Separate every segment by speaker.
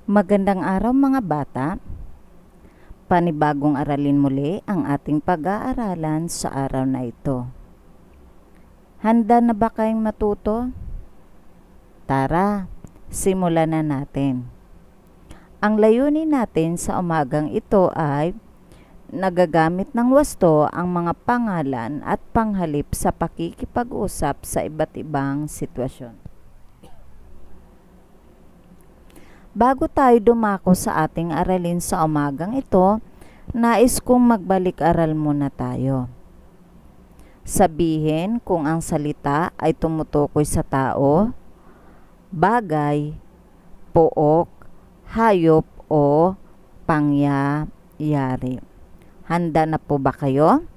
Speaker 1: Magandang araw mga bata. Panibagong aralin muli ang ating pag-aaralan sa araw na ito. Handa na ba kayong matuto? Tara, simulan na natin. Ang layunin natin sa umagang ito ay nagagamit ng wasto ang mga pangalan at panghalip sa pakikipag-usap sa iba't ibang sitwasyon. Bago tayo dumako sa ating aralin sa umagang ito, nais kong magbalik-aral muna tayo. Sabihin kung ang salita ay tumutukoy sa tao, bagay, pook, hayop o pangyayari. Handa na po ba kayo?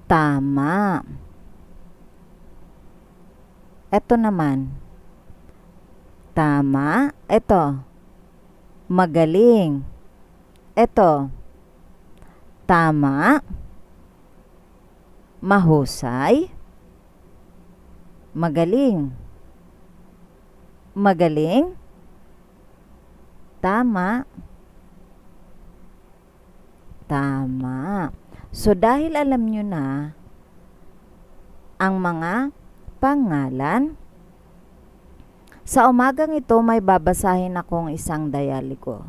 Speaker 1: Tama. Ito naman. Tama. Ito. Magaling. Ito. Tama. Mahusay. Magaling. Magaling. Tama. Tama. So dahil alam nyo na ang mga pangalan, sa umagang ito may babasahin akong isang dialogo.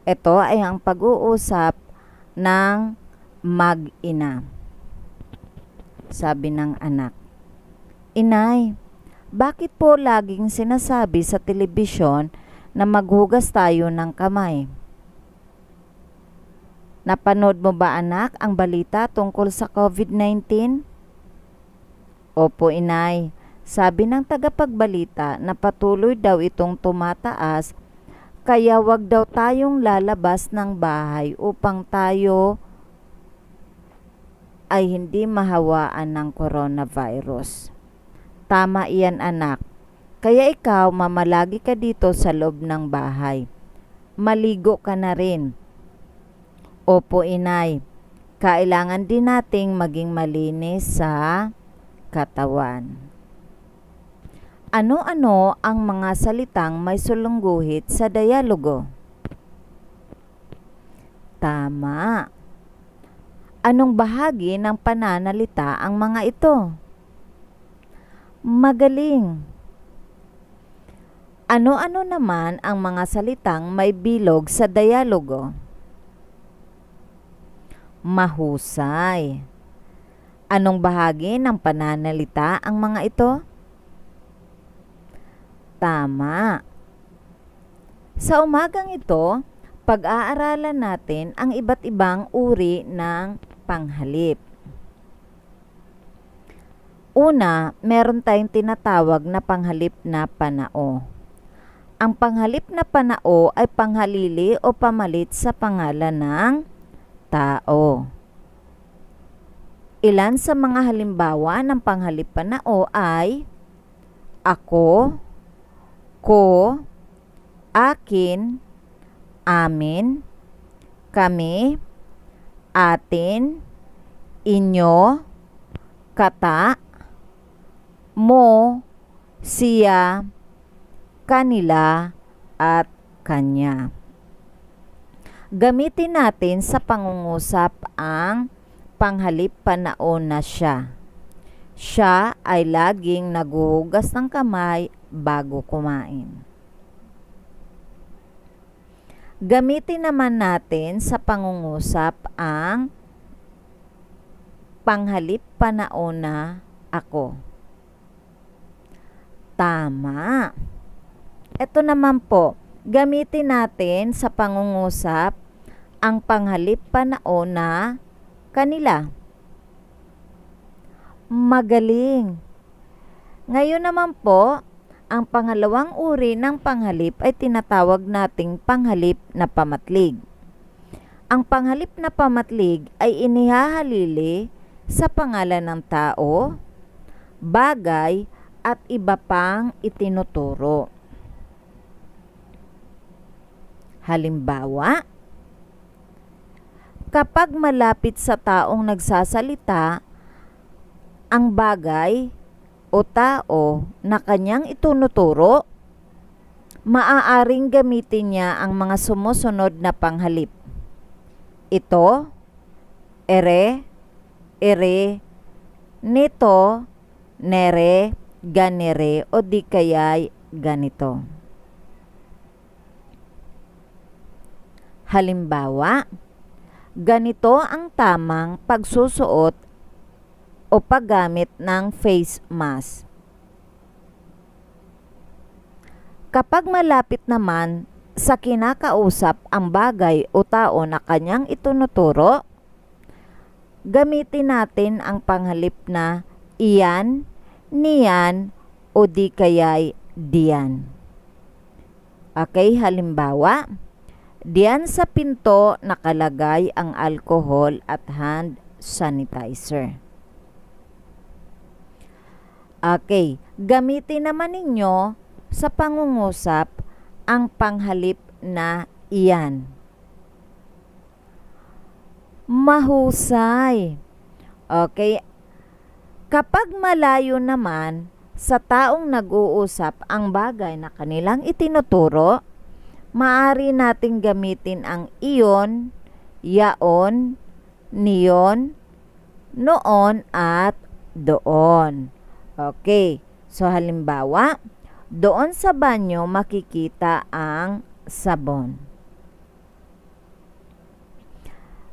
Speaker 1: Ito ay ang pag-uusap ng mag-ina. Sabi ng anak, "Inay, bakit po laging sinasabi sa telebisyon na maghugas tayo ng kamay? Napanood mo ba anak ang balita tungkol sa COVID-19? Opo, inay. Sabi ng tagapagbalita na patuloy daw itong tumataas, kaya wag daw tayong lalabas ng bahay upang tayo ay hindi mahawaan ng coronavirus." Tama iyan anak. Kaya ikaw mamalagi ka dito sa loob ng bahay. Maligo ka na rin. Opo, inay. Kailangan din nating maging malinis sa katawan. Ano-ano ang mga salitang may sulungguhit sa dialogo? Tama. Anong bahagi ng pananalita ang mga ito? Magaling. Ano-ano naman ang mga salitang may bilog sa dialogo? Mahusay. Anong bahagi ng pananalita ang mga ito? Tama. Sa umagang ito, pag-aaralan natin ang iba't ibang uri ng panghalip. Una, meron tayong tinatawag na panghalip na panao. Ang panghalip na panao ay panghalili o pamalit sa pangalan ng tao. Ilan sa mga halimbawa ng panghalip panao ay ako, ko, akin, amin, kami, atin, inyo, kata, mo, siya, kanila, at kanya. Gamitin natin sa pangungusap ang panghalip panao na siya. Siya ay laging naghuhugas ng kamay bago kumain. Gamitin naman natin sa pangungusap ang panghalip panao na ako. Tama. Ito naman po, gamitin natin sa pangungusap ang panghalip panao na kanila. Magaling. Ngayon naman po, ang pangalawang uri ng panghalip ay tinatawag nating panghalip na pamatlig. Ang panghalip na pamatlig ay inihahalili sa pangalan ng tao, bagay, at iba pang itinuturo. Halimbawa, kapag malapit sa taong nagsasalita, ang bagay o tao na kanyang itunuturo, maaaring gamitin niya ang mga sumusunod na panghalip. Ito, ere, nito, nere, ganere, o di kaya'y ganito. Halimbawa, ganito ang tamang pagsusuot o paggamit ng face mask. Kapag malapit naman sa kinakausap ang bagay o tao na kanyang itunuturo, gamitin natin ang panghalip na iyan, niyan, o di kaya'y diyan. Okay, halimbawa, diyan sa pinto nakalagay ang alcohol at hand sanitizer. Okay, gamitin naman ninyo sa pangungusap ang panghalip na iyan. Mahusay. Okay, kapag malayo naman sa taong nag-uusap ang bagay na kanilang itinuturo, maaari nating gamitin ang iyon, yaon, niyon, noon, at doon. Okay, so halimbawa, doon sa banyo makikita ang sabon.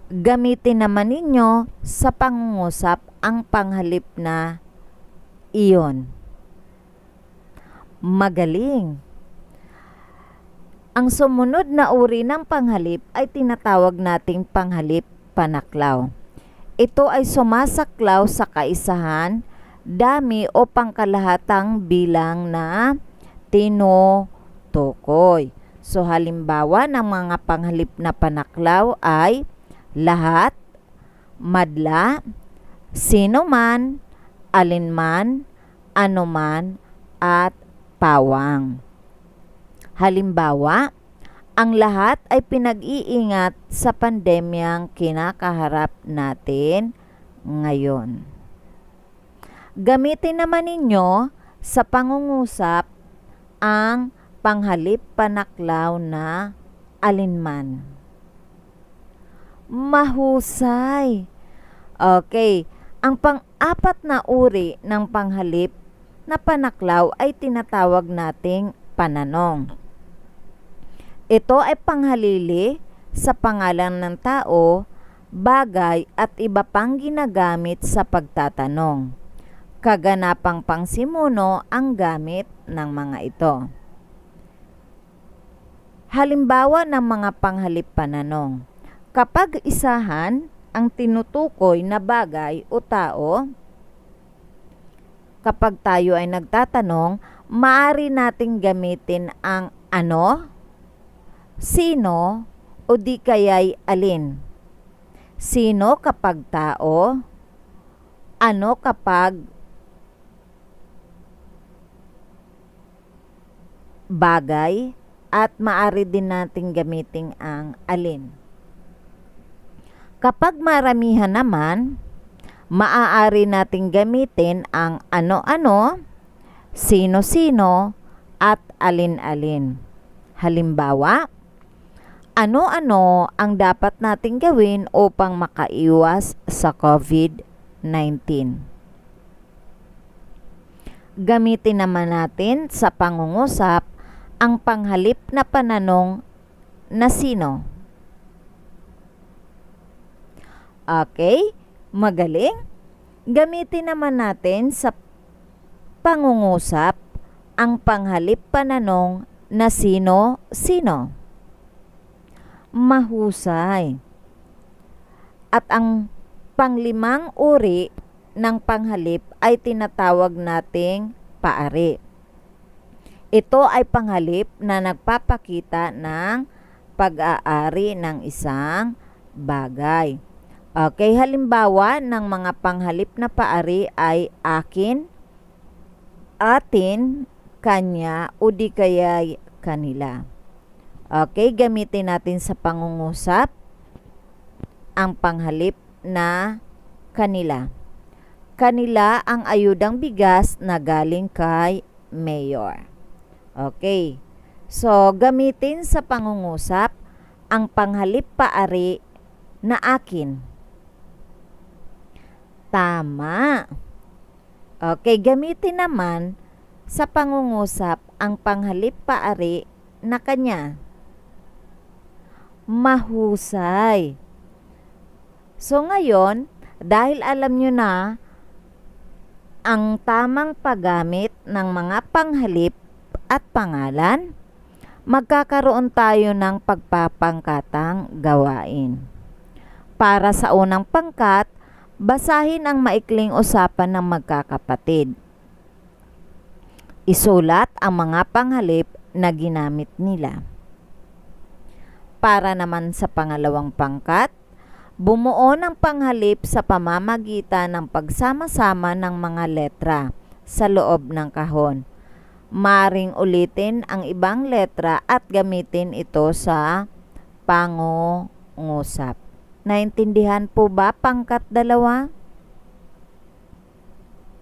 Speaker 1: Gamitin naman ninyo sa pangungusap ang panghalip na iyon. Magaling! Ang sumunod na uri ng panghalip ay tinatawag nating panghalip panaklaw. Ito ay sumasaklaw sa kaisahan, dami o pangkalahatang bilang na tinutukoy. So halimbawa ng mga panghalip na panaklaw ay lahat, madla, sino man, alinman, anuman, at pawang. Halimbawa, ang lahat ay pinag-iingat sa pandemyang kinakaharap natin ngayon. Gamitin naman ninyo sa pangungusap ang panghalip panaklaw na alinman. Mahusay! Okay, ang pang-apat na uri ng panghalip na panaklaw ay tinatawag nating pananong. Ito ay panghalili sa pangalan ng tao, bagay at iba pang ginagamit sa pagtatanong. Kaganapang pangsimuno ang gamit ng mga ito. Halimbawa ng mga panghalip pananong. Kapag isahan ang tinutukoy na bagay o tao, kapag tayo ay nagtatanong, maaari nating gamitin ang ano, sino, o di kaya'y alin. Sino kapag tao, ano kapag bagay, at maaari din nating gamitin ang alin. Kapag maramihan naman, maaari nating gamitin ang ano-ano, sino-sino, at alin-alin. Halimbawa, ano-ano ang dapat nating gawin upang makaiwas sa COVID-19. Gamitin naman natin sa pangungusap ang panghalip na pananong na sino. Okay, magaling. Gamitin naman natin sa pangungusap ang panghalip pananong na sino. Mahusay. At ang panglimang uri ng panghalip ay tinatawag nating paari. Ito ay panghalip na nagpapakita ng pag-aari ng isang bagay. Okay, halimbawa ng mga panghalip na paari ay akin, atin, kanya, o di kaya'y kanila. Okay, gamitin natin sa pangungusap ang panghalip na kanila. kanila ang ayudang bigas na galing kay Mayor. Okay. So, gamitin sa pangungusap ang panghalip paari na akin. Tama. Okay, gamitin naman sa pangungusap ang panghalip paari na kanya. Mahusay. So ngayon, dahil alam nyo na ang tamang paggamit ng mga panghalip at pangalan, magkakaroon tayo ng pagpapangkatang gawain. Para sa unang pangkat, basahin ang maikling usapan ng magkakapatid. Isulat ang mga panghalip na ginamit nila. Para naman sa pangalawang pangkat, bumuo ng panghalip sa pamamagitan ng pagsama-sama ng mga letra sa loob ng kahon. Maring ulitin ang ibang letra at gamitin ito sa pangungusap. Naintindihan po ba pangkat 2?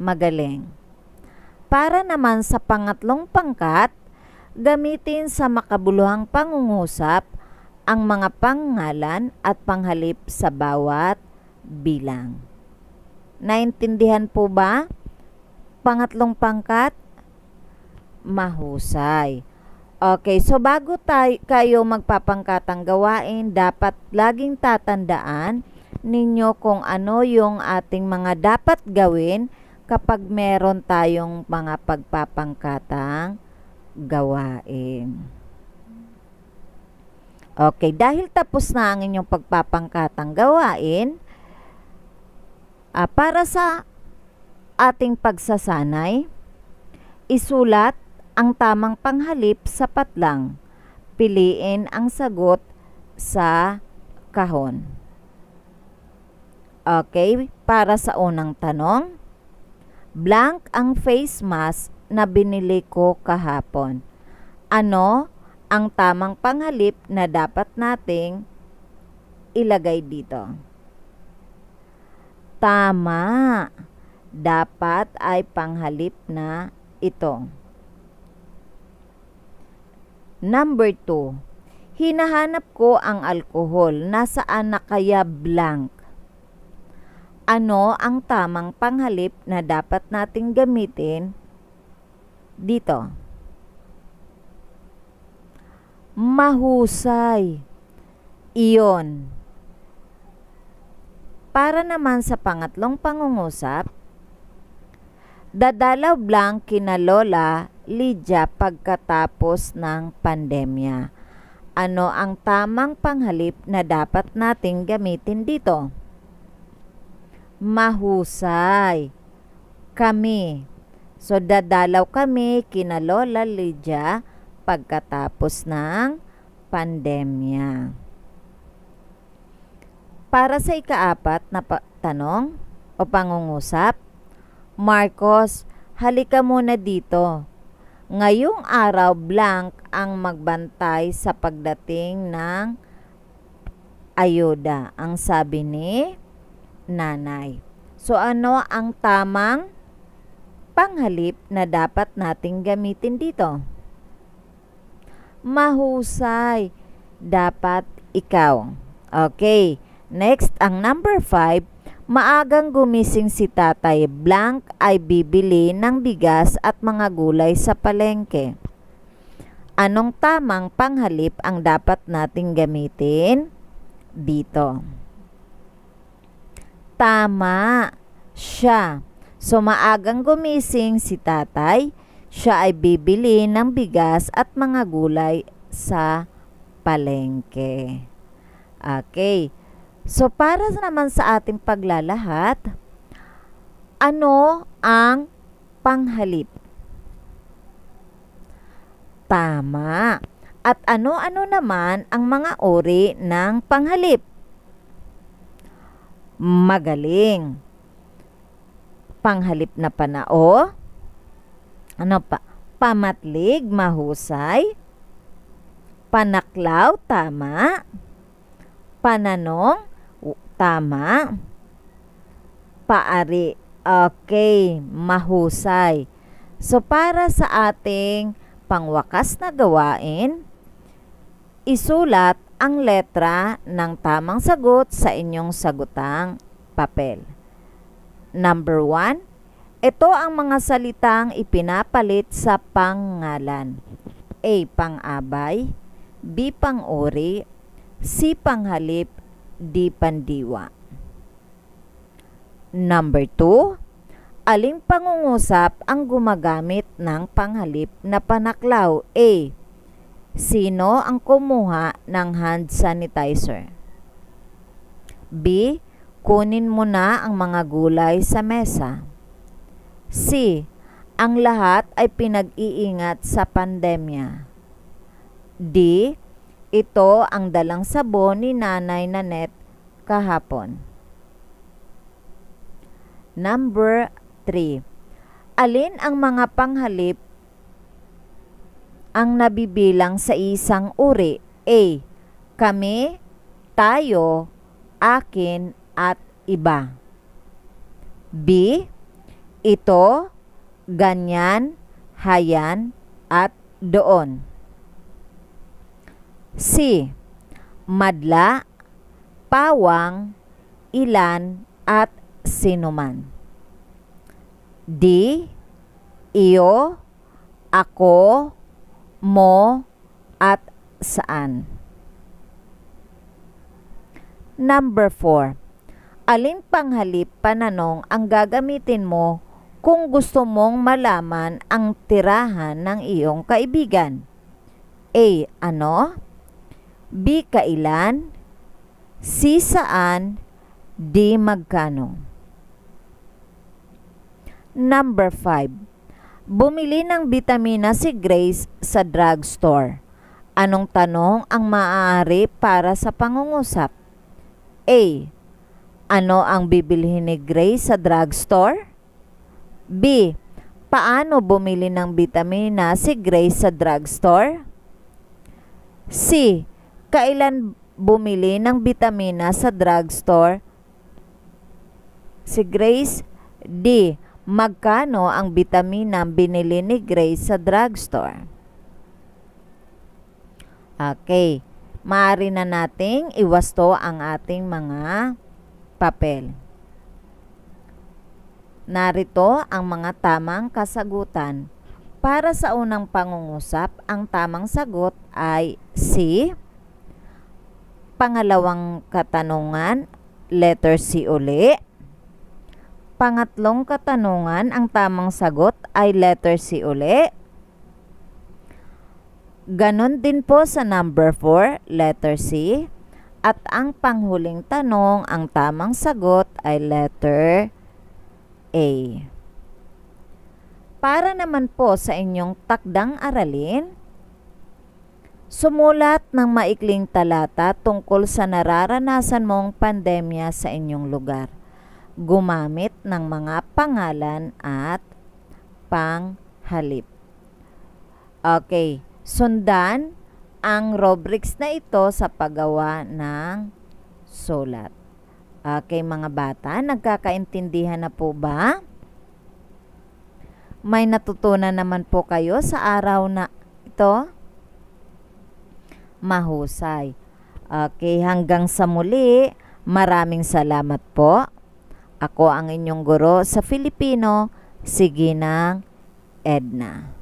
Speaker 1: Magaling. Para naman sa pangatlong pangkat, gamitin sa makabuluhang pangungusap ang mga pangalan at panghalip sa bawat bilang. Naintindihan po ba? Pangatlong pangkat? Mahusay. Okay, so bago kayo magpapangkatang gawain, dapat laging tatandaan ninyo kung ano yung ating mga dapat gawin kapag meron tayong mga pagpapangkatang gawain. Okay, dahil tapos na ang inyong pagpapangkatang gawain, para sa ating pagsasanay, isulat ang tamang panghalip sa patlang. Piliin ang sagot sa kahon. Okay, para sa unang tanong, blank ang face mask na binili ko kahapon. Ano ang tamang panghalip na dapat nating ilagay dito? Tama. Dapat ay panghalip na ito. Number 2. Hinahanap ko ang alkohol. Nasaan na kaya blank? Ano ang tamang panghalip na dapat nating gamitin dito? Mahusay. Iyon. Para naman sa pangatlong pangungusap, dadalaw blank kina Lola Lydia pagkatapos ng pandemya. Ano ang tamang panghalip na dapat nating gamitin dito? Mahusay. Kami. So, dadalaw kami kina Lola Lydia pagkatapos ng pandemya. Para sa ikaapat na tanong o pangungusap, Marcos, halika muna dito. Ngayong araw blank ang magbantay sa pagdating ng ayuda, ang sabi ni nanay. So ano ang tamang panghalip na dapat nating gamitin dito? Mahusay. Dapat ikaw. Okay. Next, ang number 5. Maagang gumising si tatay. Blank ay bibili ng bigas at mga gulay sa palengke. Anong tamang panghalip ang dapat nating gamitin dito? Tama. Siya. So, maagang gumising si tatay. Siya ay bibili ng bigas at mga gulay sa palengke. Okay. So, para naman sa ating paglalahat, ano ang panghalip? Tama. At ano-ano naman ang mga uri ng panghalip? Magaling. Panghalip na panao. Ano pa? Pamatlig, mahusay. Panaklaw, tama. Pananong, tama. Paari, Okay, mahusay. So para sa ating pangwakas na gawain, isulat ang letra ng tamang sagot sa inyong sagutang papel. Number 1, ito ang mga salitang ipinapalit sa pangalan. A. Pang-abay, B. Pang-uri, C. Panghalip, D. Pandiwa. Number 2, aling pangungusap ang gumagamit ng panghalip na panaklaw? A. Sino ang kumuha ng hand sanitizer? B. Kunin mo na ang mga gulay sa mesa. C. Ang lahat ay pinag-iingat sa pandemya. D. Ito ang dalang sabon ni Nanay Nanette kahapon. Number 3. Alin ang mga panghalip ang nabibilang sa isang uri? A. Kami, tayo, akin, at iba. B. Ito, ganyan, hayan, at doon. C. Madla, pawang, ilan, at sinuman. D. Iyo, ako, mo, at saan. Number 4. Aling panghalip pananong ang gagamitin mo kung gusto mong malaman ang tirahan ng iyong kaibigan? A. Ano? B. Kailan? C. Saan? D. Magkano? Number 5. Bumili ng bitamina si Grace sa drugstore. Anong tanong ang maaari para sa pangungusap? A. Ano ang bibilhin ni Grace sa drugstore? B. Paano bumili ng bitamina si Grace sa drugstore? C. Kailan bumili ng bitamina sa drugstore si Grace? D. Magkano ang bitamina binili ni Grace sa drugstore? Okay. Maaari na nating iwasto ang ating mga papel. Narito ang mga tamang kasagutan. Para sa unang pangungusap, ang tamang sagot ay C. Pangalawang katanungan, letter C uli. Pangatlong katanungan, ang tamang sagot ay letter C uli. Ganon din po sa number 4, letter C. At ang panghuling tanong, ang tamang sagot ay letter A. Para naman po sa inyong takdang aralin, sumulat ng maikling talata tungkol sa nararanasan mong pandemya sa inyong lugar. Gumamit ng mga pangalan at panghalip. Okay, sundan ang rubrics na ito sa paggawa ng sulat. Okay mga bata, nagkakaintindihan na po ba? May natutunan naman po kayo sa araw na ito? Mahusay. Okay, hanggang sa muli, maraming salamat po. Ako ang inyong guro sa Filipino, si Ginang Edna.